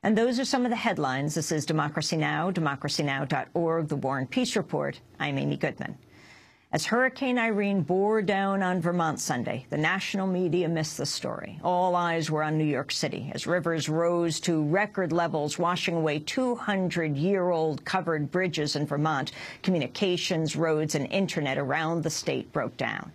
And those are some of the headlines. This is Democracy Now!, democracynow.org, The War and Peace Report. I'm Amy Goodman. As Hurricane Irene bore down on Vermont Sunday, the national media missed the story. All eyes were on New York City as rivers rose to record levels, washing away 200-year-old covered bridges in Vermont. Communications, roads, and internet around the state broke down.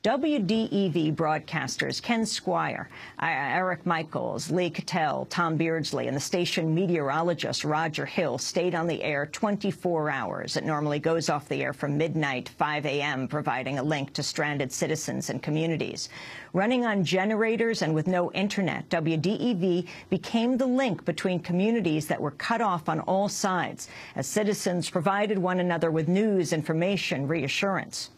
WDEV broadcasters Ken Squier, Eric Michaels, Lee Kittell, Tom Beardsley, and the station meteorologist Roger Hill stayed on the air 24 hours. It normally goes off the air from midnight, 5 a.m., providing a link to stranded citizens and communities. Running on generators and with no internet, WDEV became the link between communities that were cut off on all sides, as citizens provided one another with news, information, reassurance.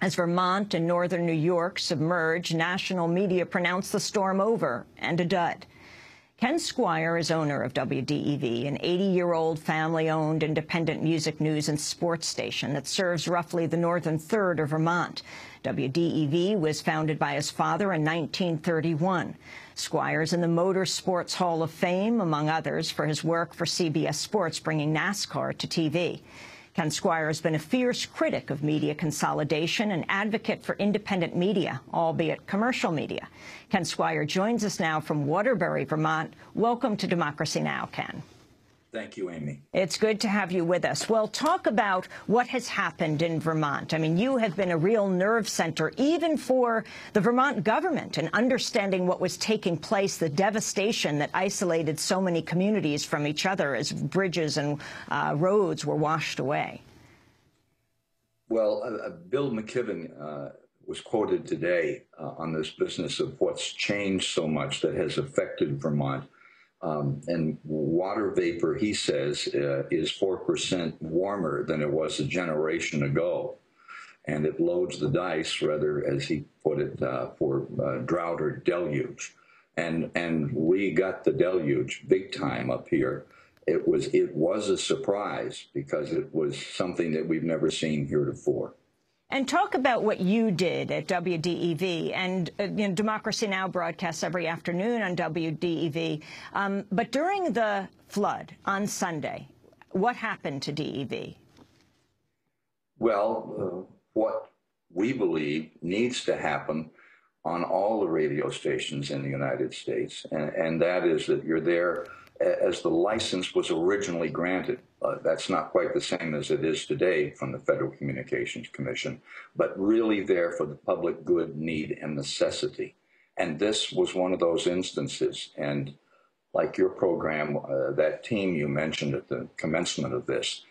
As Vermont and northern New York submerged, national media pronounced the storm over and a dud. Ken Squier is owner of WDEV, an 80-year-old family-owned independent music news and sports station that serves roughly the northern third of Vermont. WDEV was founded by his father in 1931. Squier's in the Motor Sports Hall of Fame, among others, for his work for CBS Sports, bringing NASCAR to TV. Ken Squier has been a fierce critic of media consolidation and advocate for independent media, albeit commercial media. Ken Squier joins us now from Waterbury, Vermont. Welcome to Democracy Now!, Ken. Thank you, Amy. It's good to have you with us. Well, talk about what has happened in Vermont. I mean, you have been a real nerve center, even for the Vermont government, in understanding what was taking place, the devastation that isolated so many communities from each other as bridges and roads were washed away. Well, Bill McKibben was quoted today on this business of what's changed so much that has affected Vermont. And water vapor, he says, is 4% warmer than it was a generation ago. And it loads the dice, rather, as he put it, for drought or deluge. And we got the deluge big time up here. It was a surprise because it was something that we've never seen heretofore. And talk about what you did at WDEV. And Democracy Now! Broadcasts every afternoon on WDEV. But during the flood on Sunday, what happened to DEV? Well, what we believe needs to happen on all the radio stations in the United States, and that is that you're there as the license was originally granted. That's not quite the same as it is today from the Federal Communications Commission, but really there for the public good, need, and necessity. And this was one of those instances. And like your program, that team you mentioned at the commencement of this,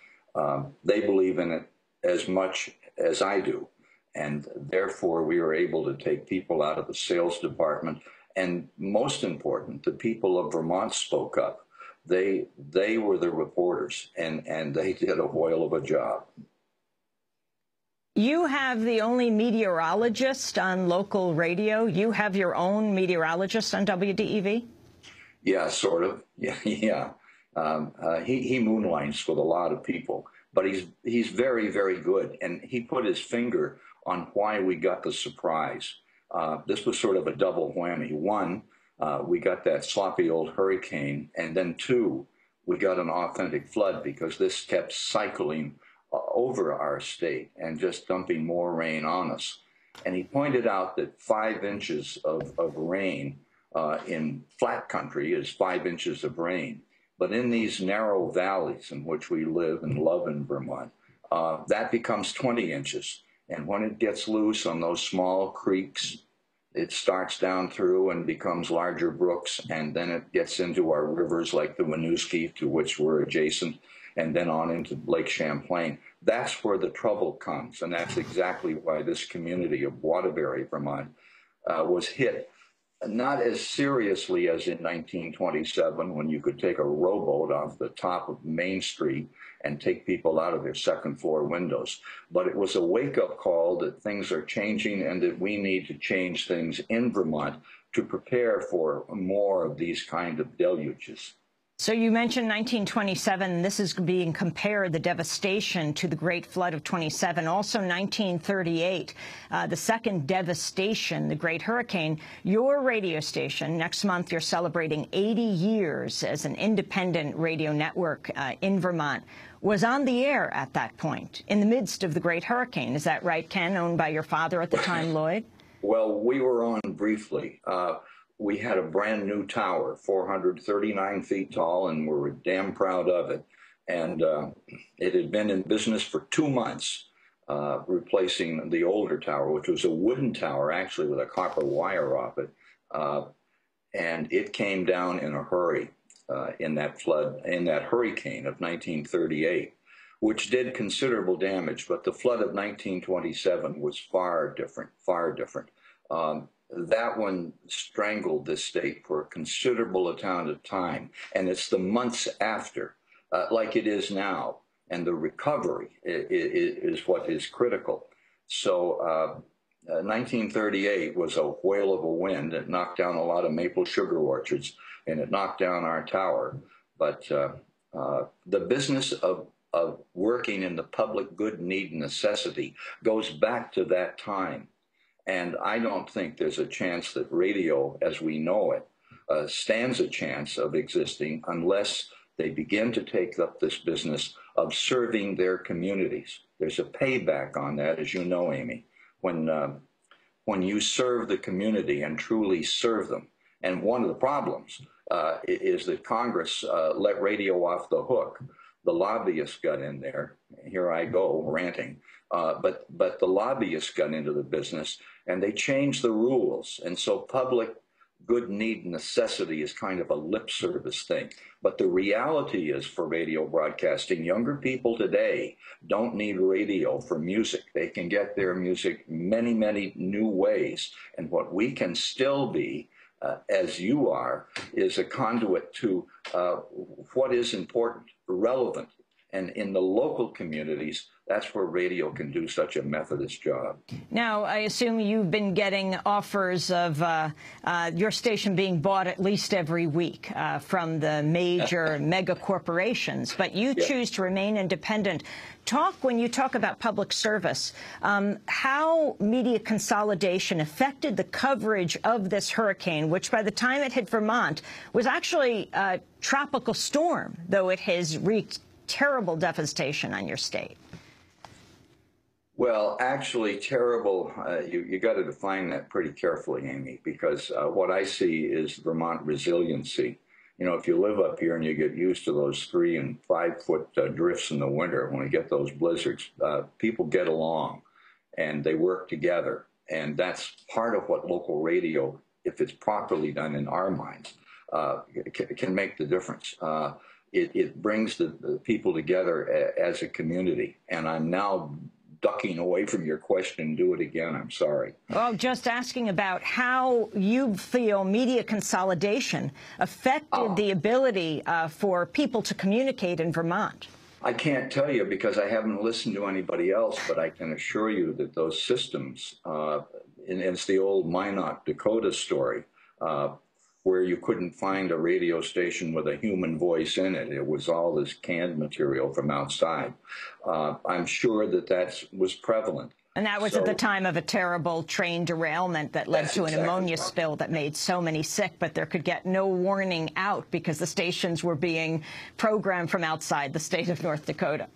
they believe in it as much as I do. And therefore, we were able to take people out of the sales department. And most important, the people of Vermont spoke up. They were the reporters, and they did a whale of a job. You have the only meteorologist on local radio. You have your own meteorologist on WDEV? Yeah, sort of. Yeah. He moonlights with a lot of people, but he's very, very good. And he put his finger on why we got the surprise. This was sort of a double whammy. One, we got that sloppy old hurricane, and then two, we got an authentic flood because this kept cycling over our state and just dumping more rain on us. And he pointed out that 5 inches of rain in flat country is 5 inches of rain. But in these narrow valleys in which we live and love in Vermont, that becomes 20 inches. And when it gets loose on those small creeks, it starts down through and becomes larger brooks, and then it gets into our rivers like the Winooski, to which we're adjacent, and then on into Lake Champlain. That's where the trouble comes, and that's exactly why this community of Waterbury, Vermont, was hit. Not as seriously as in 1927, when you could take a rowboat off the top of Main Street and take people out of their second-floor windows. But it was a wake-up call that things are changing and that we need to change things in Vermont to prepare for more of these kind of deluges. So you mentioned 1927. This is being compared, the devastation, to the Great Flood of 27. Also 1938, the second devastation, the Great Hurricane. Your radio station, next month you're celebrating 80 years as an independent radio network in Vermont, was on the air at that point, in the midst of the Great Hurricane. Is that right, Ken, owned by your father at the time, Lloyd? Well, we were on briefly. We had a brand new tower, 439 feet tall, and we were damn proud of it. And it had been in business for 2 months, replacing the older tower, which was a wooden tower, actually, with a copper wire off it. And it came down in a hurry in that flood, in that hurricane of 1938, which did considerable damage. But the flood of 1927 was far different, far different. That one strangled this state for a considerable amount of time. And it's the months after, like it is now. And the recovery is what is critical. So 1938 was a whale of a wind. It knocked down a lot of maple sugar orchards, and it knocked down our tower. But the business of working in the public good, need, and necessity goes back to that time. And I don't think there's a chance that radio, as we know it, stands a chance of existing unless they begin to take up this business of serving their communities. There's a payback on that, as you know, Amy, when you serve the community and truly serve them. And one of the problems is that Congress let radio off the hook. The lobbyists got in there. Here I go ranting. But the lobbyists got into the business, and they changed the rules. And so public good, need, necessity is kind of a lip service thing. But the reality is, for radio broadcasting, younger people today don't need radio for music. They can get their music many, many new ways. And what we can still be, as you are, is a conduit to what is important, relevant. And in the local communities, that's where radio can do such a Methodist job. Now, I assume you've been getting offers of your station being bought at least every week from the major mega corporations, but you choose to remain independent. When you talk about public service, how media consolidation affected the coverage of this hurricane, which by the time it hit Vermont was actually a tropical storm, though it has wreaked terrible devastation on your state. Well, actually, terrible, you got to define that pretty carefully, Amy, because what I see is Vermont resiliency. You know, if you live up here and you get used to those 3- and 5-foot drifts in the winter, when we get those blizzards, people get along and they work together. And that's part of what local radio, if it's properly done in our minds, can make the difference. It brings the people together as a community. And I'm now ducking away from your question. Do it again. I'm sorry. Well, just asking about how you feel media consolidation affected the ability for people to communicate in Vermont. I can't tell you because I haven't listened to anybody else, but I can assure you that those systems, and it's the old Minot, Dakota story, where you couldn't find a radio station with a human voice in it. It was all this canned material from outside. I'm sure that was prevalent. And that was at the time of a terrible train derailment that led to an ammonia spill that made so many sick, but there could get no warning out because the stations were being programmed from outside the state of North Dakota.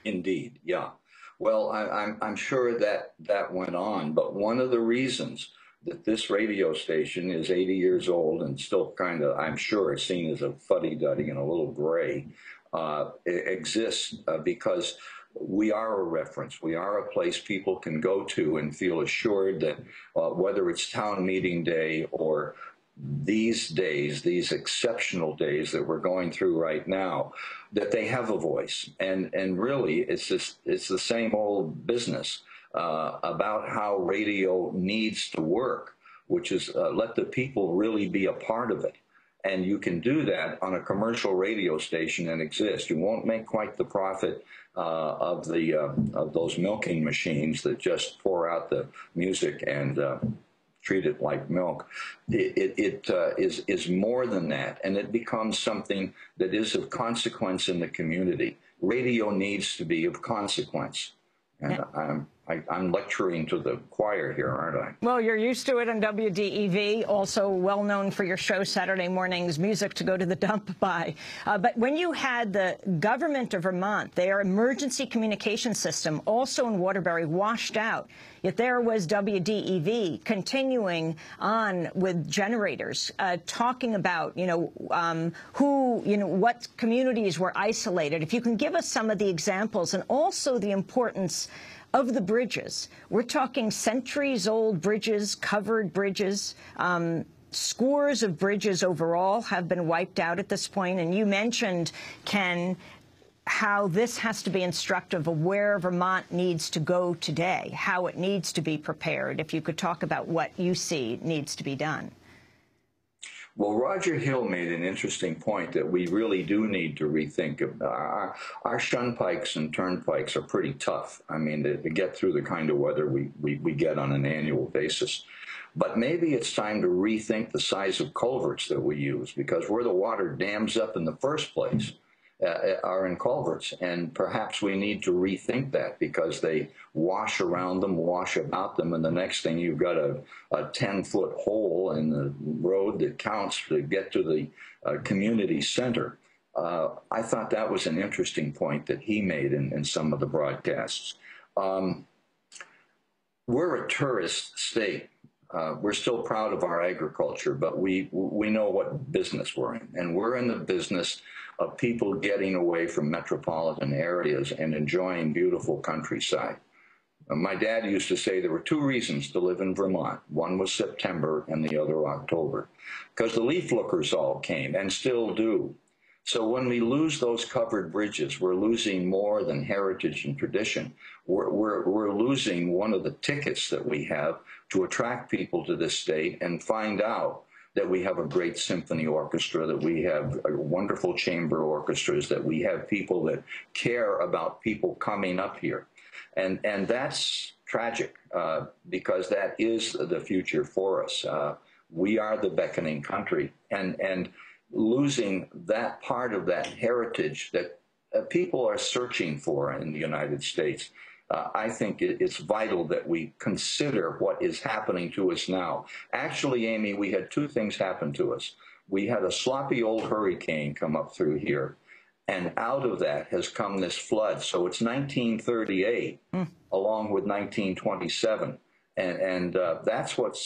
Indeed, yeah. Well, I'm sure that went on, but one of the reasons that this radio station is 80 years old and still kind of, I'm sure, seen as a fuddy-duddy and a little gray, exists because we are a reference. We are a place people can go to and feel assured that whether it's town meeting day or these days, these exceptional days that we're going through right now, that they have a voice. And really, it's the same old business about how radio needs to work, which is let the people really be a part of it. And you can do that on a commercial radio station and exist. You won't make quite the profit of those milking machines that just pour out the music and treat it like milk. It is more than that, and it becomes something that is of consequence in the community. Radio needs to be of consequence. And I'm lecturing to the choir here, aren't I? Well, you're used to it on WDEV, also well known for your show Saturday mornings, Music to Go to the Dump By. But when you had the government of Vermont, their emergency communication system, also in Waterbury, washed out, yet there was WDEV continuing on with generators, talking about, what communities were isolated. If you can give us some of the examples and also the importance of the bridges. We're talking centuries-old bridges, covered bridges. Scores of bridges overall have been wiped out at this point. And you mentioned, Ken, how this has to be instructive of where Vermont needs to go today, how it needs to be prepared. If you could talk about what you see needs to be done. Well, Roger Hill made an interesting point that we really do need to rethink. Our shunpikes and turnpikes are pretty tough. I mean, to get through the kind of weather we get on an annual basis. But maybe it's time to rethink the size of culverts that we use, because where the water dams up in the first place are in culverts. And perhaps we need to rethink that, because they wash around them, wash about them, and the next thing you've got a 10-foot hole in the road that counts to get to the community center. I thought that was an interesting point that he made in some of the broadcasts. We're a tourist state. We're still proud of our agriculture, but we know what business we're in. And we're in the business of people getting away from metropolitan areas and enjoying beautiful countryside. My dad used to say there were two reasons to live in Vermont. One was September and the other October, because the leaf lookers all came and still do. So when we lose those covered bridges, we're losing more than heritage and tradition. We're losing one of the tickets that we have to attract people to this state and find out that we have a great symphony orchestra, that we have wonderful chamber orchestras, that we have people that care about people coming up here. And that's tragic, because that is the future for us. We are the beckoning country, and losing that part of that heritage that people are searching for in the United States. I think it's vital that we consider what is happening to us now. Actually, Amy, we had two things happen to us. We had a sloppy old hurricane come up through here, and out of that has come this flood. So it's 1938 along with 1927, and that's what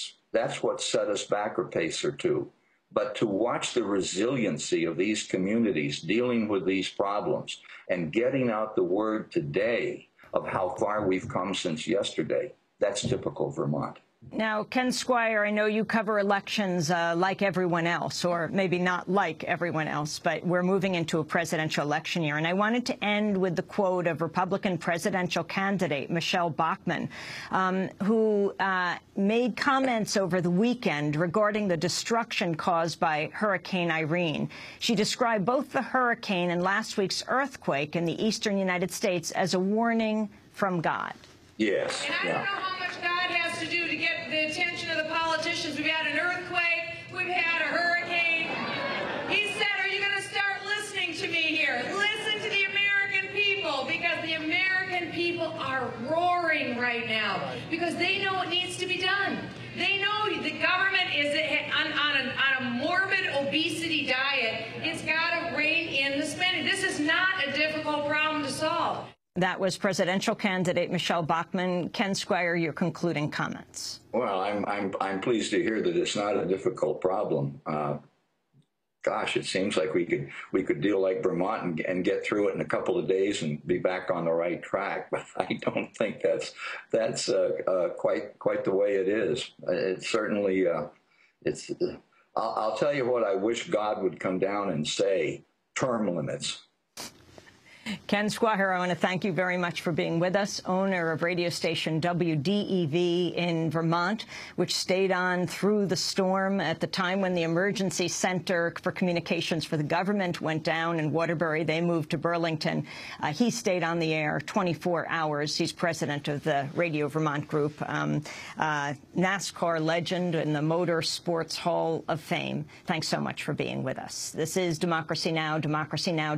set us back a pace or two. But to watch the resiliency of these communities dealing with these problems and getting out the word today of how far we've come since yesterday, that's typical Vermont. Now, Ken Squier, I know you cover elections like everyone else, or maybe not like everyone else, but we're moving into a presidential election year. And I wanted to end with the quote of Republican presidential candidate Michele Bachmann, who made comments over the weekend regarding the destruction caused by Hurricane Irene. She described both the hurricane and last week's earthquake in the eastern United States as a warning from God. Yes. And I don't know how much God has to do to get the attention of the politicians. We've had an earthquake. We've had a hurricane. He said, are you going to start listening to me here? Listen to the American people, because the American people are roaring right now because they know what needs to be done. They know the government is on a morbid obesity diet. It's got to rein in the spending. This is not a difficult problem to solve. That was presidential candidate Michele Bachmann. Ken Squier, your concluding comments. Well, I'm pleased to hear that it's not a difficult problem. Gosh, it seems like we could deal like Vermont and get through it in a couple of days and be back on the right track. But I don't think that's quite the way it is. It's certainly it's. I'll tell you what I wish God would come down and say: term limits. Ken Squier, I want to thank you very much for being with us, owner of radio station WDEV in Vermont, which stayed on through the storm at the time when the Emergency Center for Communications for the government went down in Waterbury. They moved to Burlington. He stayed on the air 24 hours. He's president of the Radio Vermont Group, NASCAR legend in the Motor Sports Hall of Fame. Thanks so much for being with us. This is Democracy Now!, Democracy Now!